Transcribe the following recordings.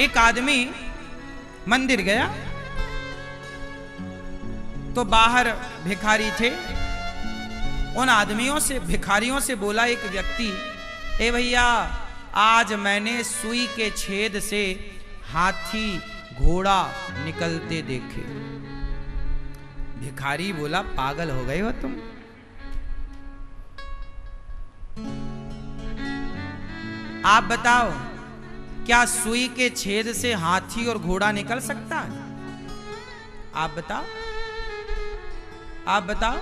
एक आदमी मंदिर गया तो बाहर भिखारी थे। उन आदमियों से, भिखारियों से बोला एक व्यक्ति, ए भैया, आज मैंने सुई के छेद से हाथी घोड़ा निकलते देखे। भिखारी बोला, पागल हो गए हो तुम? आप बताओ, क्या सुई के छेद से हाथी और घोड़ा निकल सकता है? आप बताओ, आप बताओ।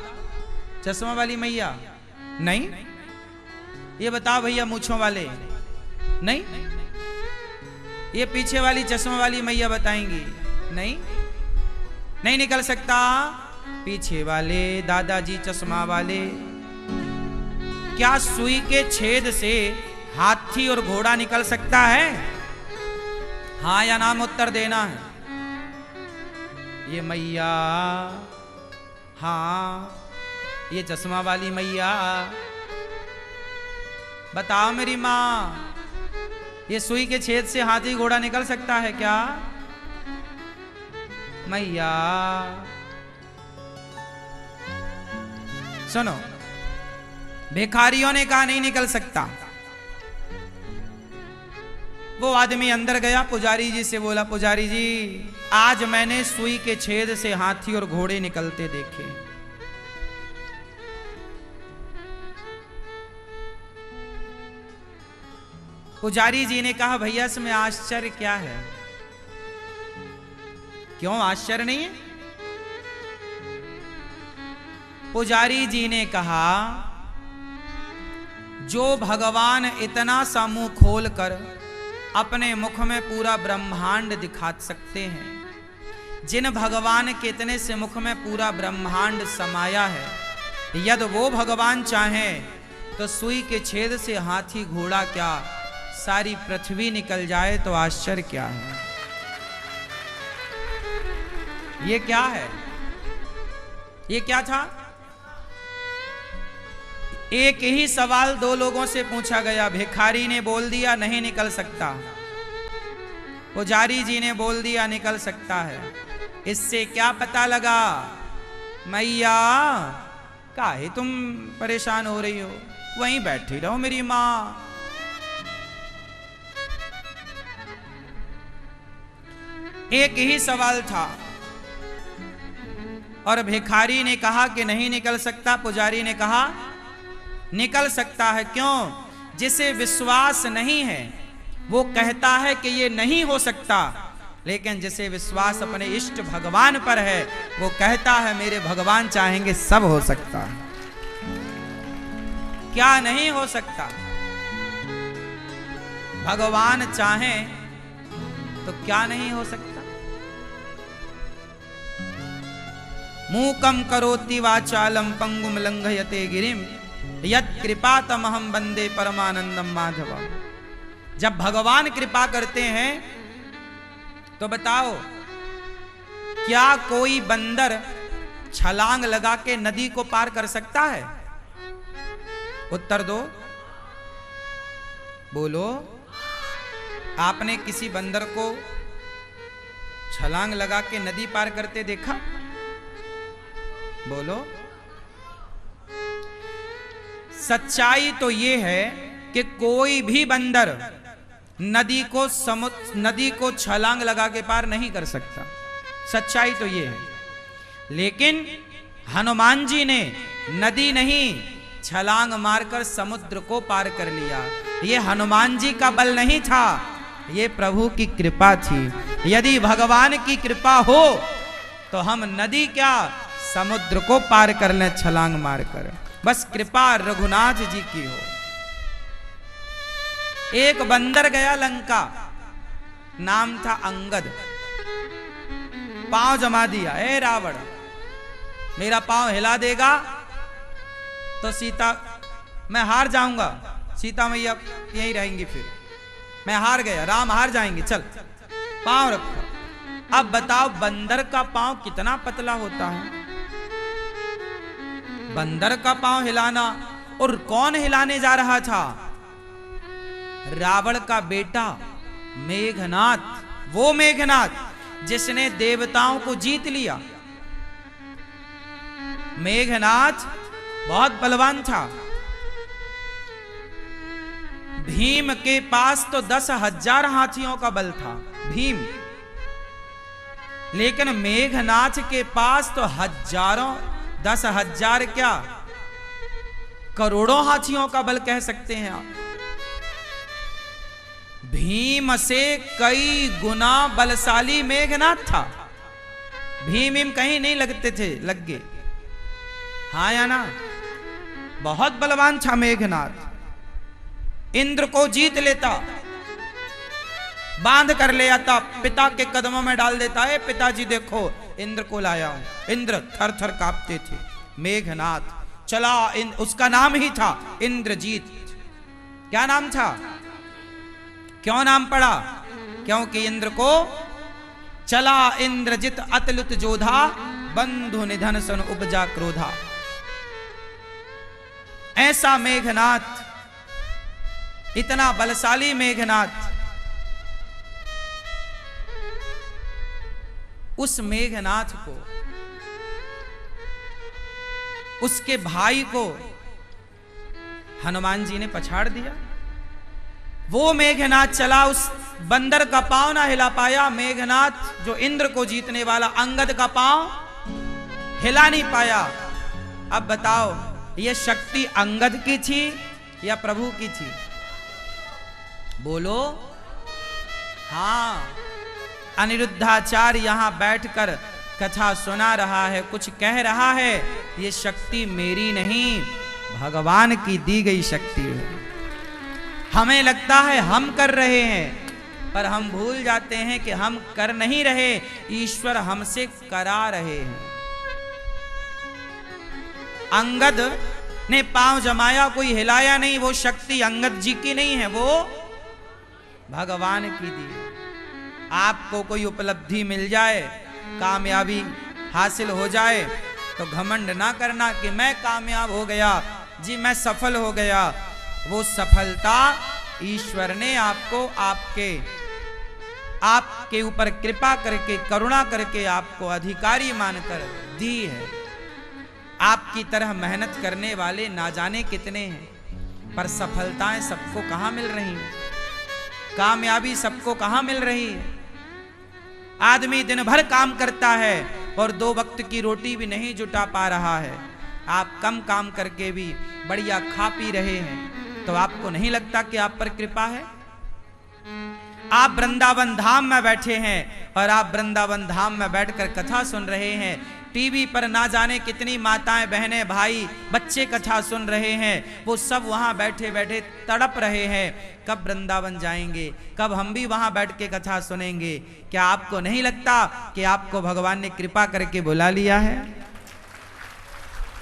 चश्मा वाली मैया नहीं, ये बताओ भैया मूंछों वाले नहीं, ये पीछे वाली चश्मा वाली मैया बताएंगी नहीं, नहीं निकल सकता। पीछे वाले दादाजी चश्मा वाले, क्या सुई के छेद से हाथी और घोड़ा निकल सकता है? हाँ या नाम उत्तर देना है। ये मैया, हाँ, ये चश्मा वाली मैया, बताओ मेरी माँ, ये सुई के छेद से हाथी घोड़ा निकल सकता है क्या? मैया सुनो, भिखारियों ने कहा नहीं निकल सकता। वो आदमी अंदर गया, पुजारी जी से बोला, पुजारी जी, आज मैंने सुई के छेद से हाथी और घोड़े निकलते देखे। पुजारी जी ने कहा, भैया इसमें आश्चर्य क्या है? क्यों आश्चर्य नहीं है? पुजारी जी ने कहा, जो भगवान इतना सा मुंह खोलकर अपने मुख में पूरा ब्रह्मांड दिखा सकते हैं, जिन भगवान के इतने से मुख में पूरा ब्रह्मांड समाया है, यदि वो भगवान चाहें तो सुई के छेद से हाथी घोड़ा क्या सारी पृथ्वी निकल जाए तो आश्चर्य क्या है? ये क्या है? ये क्या था? एक ही सवाल दो लोगों से पूछा गया। भिखारी ने बोल दिया नहीं निकल सकता, पुजारी जी ने बोल दिया निकल सकता है। इससे क्या पता लगा? मैया, काहे तुम परेशान हो रही हो? वहीं बैठी रहो मेरी माँ। एक ही सवाल था और भिखारी ने कहा कि नहीं निकल सकता, पुजारी ने कहा निकल सकता है। क्यों? जिसे विश्वास नहीं है वो कहता है कि ये नहीं हो सकता, लेकिन जिसे विश्वास अपने इष्ट भगवान पर है वो कहता है मेरे भगवान चाहेंगे सब हो सकता है। क्या नहीं हो सकता? भगवान चाहें तो क्या नहीं हो सकता? मूकम करोति वाचालम पंगुम लंघयते गिरिम यत् कृपा तमहम वंदे परमानंदम माधवम। जब भगवान कृपा करते हैं तो बताओ, क्या कोई बंदर छलांग लगा के नदी को पार कर सकता है? उत्तर दो, बोलो। आपने किसी बंदर को छलांग लगा के नदी पार करते देखा? बोलो। सच्चाई तो ये है कि कोई भी बंदर नदी को छलांग लगा के पार नहीं कर सकता। सच्चाई तो ये है। लेकिन हनुमान जी ने नदी नहीं छलांग मारकर समुद्र को पार कर लिया। ये हनुमान जी का बल नहीं था, ये प्रभु की कृपा थी। यदि भगवान की कृपा हो तो हम नदी क्या समुद्र को पार कर लें छलांग मारकर। बस कृपा रघुनाथ जी की हो। एक बंदर गया लंका, नाम था अंगद। पांव जमा दिया, ए रावण मेरा पांव हिला देगा तो सीता, मैं हार जाऊंगा, सीता मैया यहीं रहेंगी, फिर मैं हार गया, राम हार जाएंगे, चल पांव रखो। अब बताओ बंदर का पांव कितना पतला होता है? बंदर का पांव हिलाना, और कौन हिलाने जा रहा था? रावण का बेटा मेघनाथ वो मेघनाद जिसने देवताओं को जीत लिया। मेघनाद बहुत बलवान था। भीम के पास तो 10,000 हाथियों का बल था भीम, लेकिन मेघनाद के पास तो हजारों, 10,000 क्या करोड़ों हाथियों का बल कह सकते हैं आप। भीम से कई गुना बलशाली मेघनाद था। भीम कहीं नहीं लगते थे, लग गए। हाँ या ना? बहुत बलवान था मेघनाद। इंद्र को जीत लेता, बांध कर ले आता, पिता के कदमों में डाल देता है, पिताजी देखो इंद्र को लाया हूं। इंद्र थर थर कांपते थे। मेघनाद चला, उसका नाम ही था इंद्रजीत। क्या नाम था? क्यों नाम पड़ा? क्योंकि इंद्र को चला इंद्रजित अतुलित जोधा, बंधु निधन सन उपजा क्रोधा। ऐसा मेघनाद, इतना बलशाली मेघनाद। उस मेघनाद को, उसके भाई को हनुमान जी ने पछाड़ दिया। वो मेघनाद चला, उस बंदर का पांव ना हिला पाया। मेघनाद जो इंद्र को जीतने वाला, अंगद का पांव हिला नहीं पाया। अब बताओ, ये शक्ति अंगद की थी या प्रभु की थी? बोलो। हाँ, अनिरुद्धाचार्य यहां बैठकर कथा सुना रहा है, कुछ कह रहा है। ये शक्ति मेरी नहीं, भगवान की दी गई शक्ति है। हमें लगता है हम कर रहे हैं, पर हम भूल जाते हैं कि हम कर नहीं रहे, ईश्वर हमसे करा रहे हैं। अंगद ने पांव जमाया, कोई हिलाया नहीं। वो शक्ति अंगद जी की नहीं है, वो भगवान की दी है। आपको कोई उपलब्धि मिल जाए, कामयाबी हासिल हो जाए, तो घमंड ना करना कि मैं कामयाब हो गया जी, मैं सफल हो गया। वो सफलता ईश्वर ने आपको, आपके ऊपर कृपा करके, करुणा करके आपको अधिकारी मानकर दी है। आपकी तरह मेहनत करने वाले ना जाने कितने हैं, पर सफलताएं सबको कहां मिल रही हैं, कामयाबी सबको कहां मिल रही है। आदमी दिन भर काम करता है और 2 वक्त की रोटी भी नहीं जुटा पा रहा है। आप कम काम करके भी बढ़िया खा पी रहे हैं, तो आपको नहीं लगता कि आप पर कृपा है? आप वृंदावन धाम में बैठे हैं और आप वृंदावन धाम में बैठकर कथा सुन रहे हैं। टीवी पर ना जाने कितनी माताएं, बहनें, भाई, बच्चे कथा सुन रहे हैं। वो सब वहां बैठे बैठे तड़प रहे हैं, कब वृंदावन जाएंगे, कब हम भी वहां बैठ के कथा सुनेंगे। क्या आपको नहीं लगता कि आपको भगवान ने कृपा करके बुला लिया है?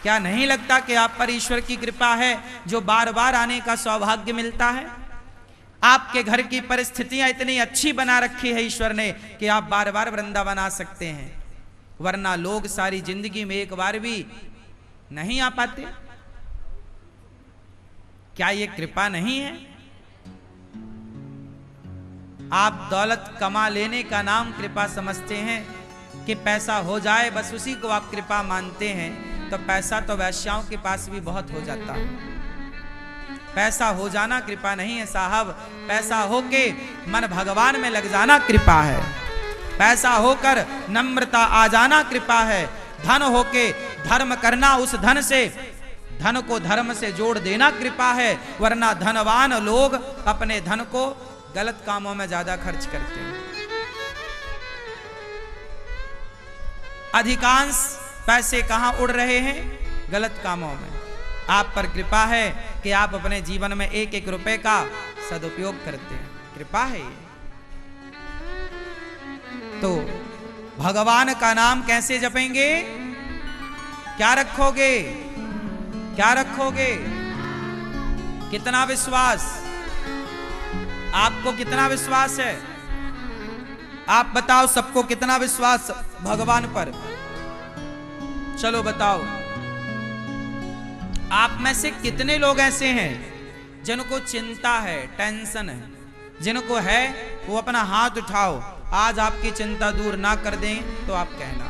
क्या नहीं लगता कि आप पर ईश्वर की कृपा है, जो बार बार आने का सौभाग्य मिलता है? आपके घर की परिस्थितियां इतनी अच्छी बना रखी है ईश्वर ने कि आप बार बार वृंदावन आ सकते हैं, वरना लोग सारी जिंदगी में एक बार भी नहीं आ पाते। क्या ये कृपा नहीं है? आप दौलत कमा लेने का नाम कृपा समझते हैं कि पैसा हो जाए बस उसी को आप कृपा मानते हैं। तो पैसा तो वैश्याओं के पास भी बहुत हो जाता है। पैसा हो जाना कृपा नहीं है साहब, पैसा होके मन भगवान में लग जाना कृपा है। पैसा होकर नम्रता आ जाना कृपा है। धन होके धर्म करना, उस धन से, धन को धर्म से जोड़ देना कृपा है। वरना धनवान लोग अपने धन को गलत कामों में ज्यादा खर्च करते हैं। अधिकांश पैसे कहां उड़ रहे हैं? गलत कामों में। आप पर कृपा है कि आप अपने जीवन में 1-1 रुपए का सदुपयोग करते हैं, कृपा है ये। तो भगवान का नाम कैसे जपेंगे? क्या रखोगे? क्या रखोगे? कितना विश्वास? आपको कितना विश्वास है? आप बताओ, सबको कितना विश्वास भगवान पर? चलो बताओ, आप में से कितने लोग ऐसे हैं जिनको चिंता है, टेंशन है? जिनको है वो अपना हाथ उठाओ। आज आपकी चिंता दूर ना कर दें तो आप कहना,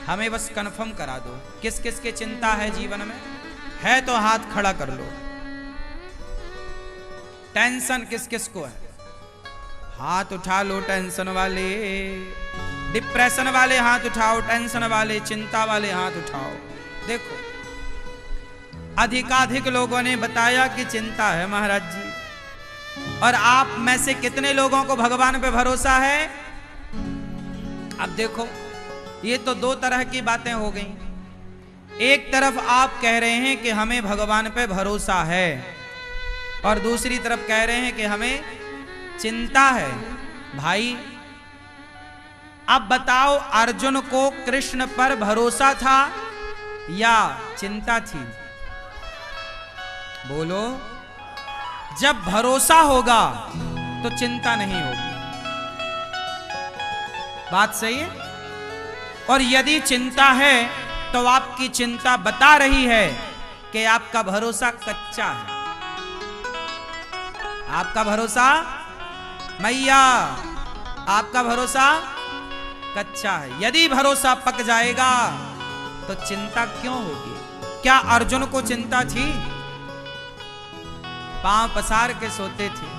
हमें बस कंफर्म करा दो किस किस की चिंता है जीवन में, है तो हाथ खड़ा कर लो। टेंशन किस किस को है, हाथ उठा लो टेंशन वाले, डिप्रेशन वाले हाथ उठाओ, टेंशन वाले, चिंता वाले हाथ उठाओ। देखो अधिकाधिक लोगों ने बताया कि चिंता है महाराज जी, और आप में से कितने लोगों को भगवान पे भरोसा है? अब देखो ये तो दो तरह की बातें हो गई। एक तरफ आप कह रहे हैं कि हमें भगवान पे भरोसा है, और दूसरी तरफ कह रहे हैं कि हमें चिंता है। भाई अब बताओ, अर्जुन को कृष्ण पर भरोसा था या चिंता थी? बोलो। जब भरोसा होगा तो चिंता नहीं होगी, बात सही है। और यदि चिंता है तो आपकी चिंता बता रही है कि आपका भरोसा कच्चा है। आपका भरोसा, मैया आपका भरोसा कच्चा है। यदि भरोसा पक जाएगा तो चिंता क्यों होगी? क्या अर्जुन को चिंता थी? पांव पसार के सोते थे।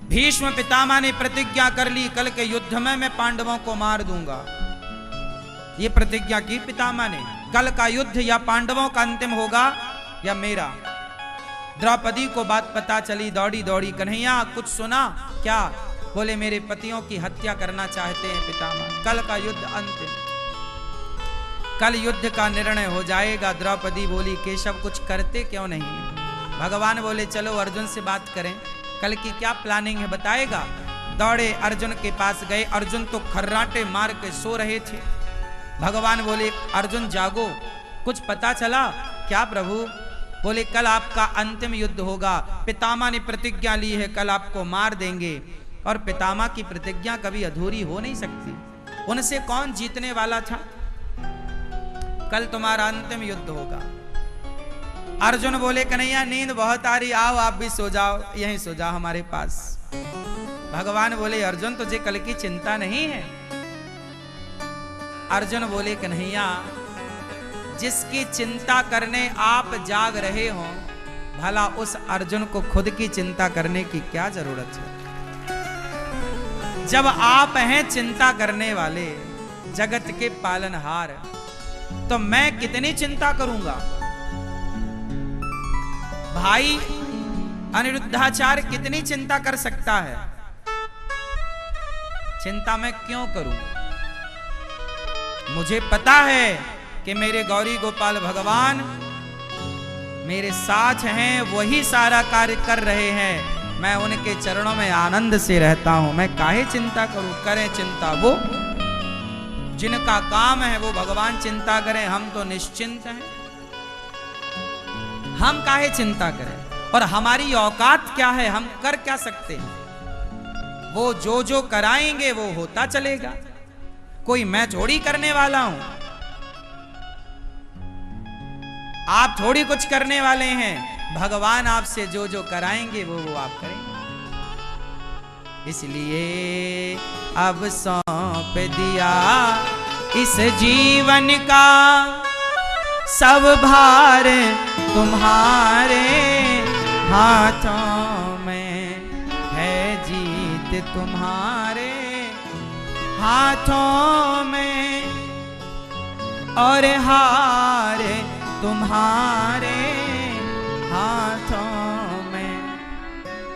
भीष्म पितामह ने प्रतिज्ञा कर ली, कल के युद्ध में मैं पांडवों को मार दूंगा। ये प्रतिज्ञा की पितामह ने, कल का युद्ध या पांडवों का अंतिम होगा या मेरा। द्रौपदी को बात पता चली, दौड़ी दौड़ी, कन्हैया कुछ सुना क्या? बोले मेरे पतियों की हत्या करना चाहते हैं पितामह, कल का युद्ध अंतिम, कल युद्ध का निर्णय हो जाएगा। द्रौपदी बोली केशव कुछ करते क्यों नहीं? भगवान बोले चलो अर्जुन से बात करें, कल की क्या प्लानिंग है बताएगा। दौड़े अर्जुन के पास गए, अर्जुन तो खर्राटे मार के सो रहे थे। भगवान बोले अर्जुन जागो, कुछ पता चला क्या प्रभु? बोले कल आपका अंतिम युद्ध होगा, पितामह ने प्रतिज्ञा ली है कल आपको मार देंगे, और पितामह की प्रतिज्ञा कभी अधूरी हो नहीं सकती। उनसे कौन जीतने वाला था? कल तुम्हारा अंतिम युद्ध होगा। अर्जुन बोले कन्हैया नींद बहुत आ रही, आओ आप भी सो जाओ, यहीं सो जाओ हमारे पास। भगवान बोले अर्जुन तुझे कल की चिंता नहीं है? अर्जुन बोले कन्हैया जिसकी चिंता करने आप जाग रहे हो, भला उस अर्जुन को खुद की चिंता करने की क्या जरूरत है? जब आप हैं चिंता करने वाले, जगत के पालनहार, तो मैं कितनी चिंता करूंगा? भाई अनिरुद्धाचार्य कितनी चिंता कर सकता है? चिंता मैं क्यों करूं? मुझे पता है कि मेरे गौरी गोपाल भगवान मेरे साथ हैं, वही सारा कार्य कर रहे हैं। मैं उनके चरणों में आनंद से रहता हूं, मैं काहे चिंता करूं? करें चिंता वो जिनका काम है, वो भगवान चिंता करें, हम तो निश्चिंत हैं। हम काहे चिंता करें? और हमारी औकात क्या है? हम कर क्या सकते हैं? वो जो जो कराएंगे वो होता चलेगा, कोई मैं थोड़ी करने वाला हूं। आप थोड़ी कुछ करने वाले हैं, भगवान आपसे जो जो कराएंगे वो आप करेंगे। इसलिए अब सौंप दिया इस जीवन का सब भार तुम्हारे हाथों में है, जीत तुम्हारे हाथों में और हार तुम्हारे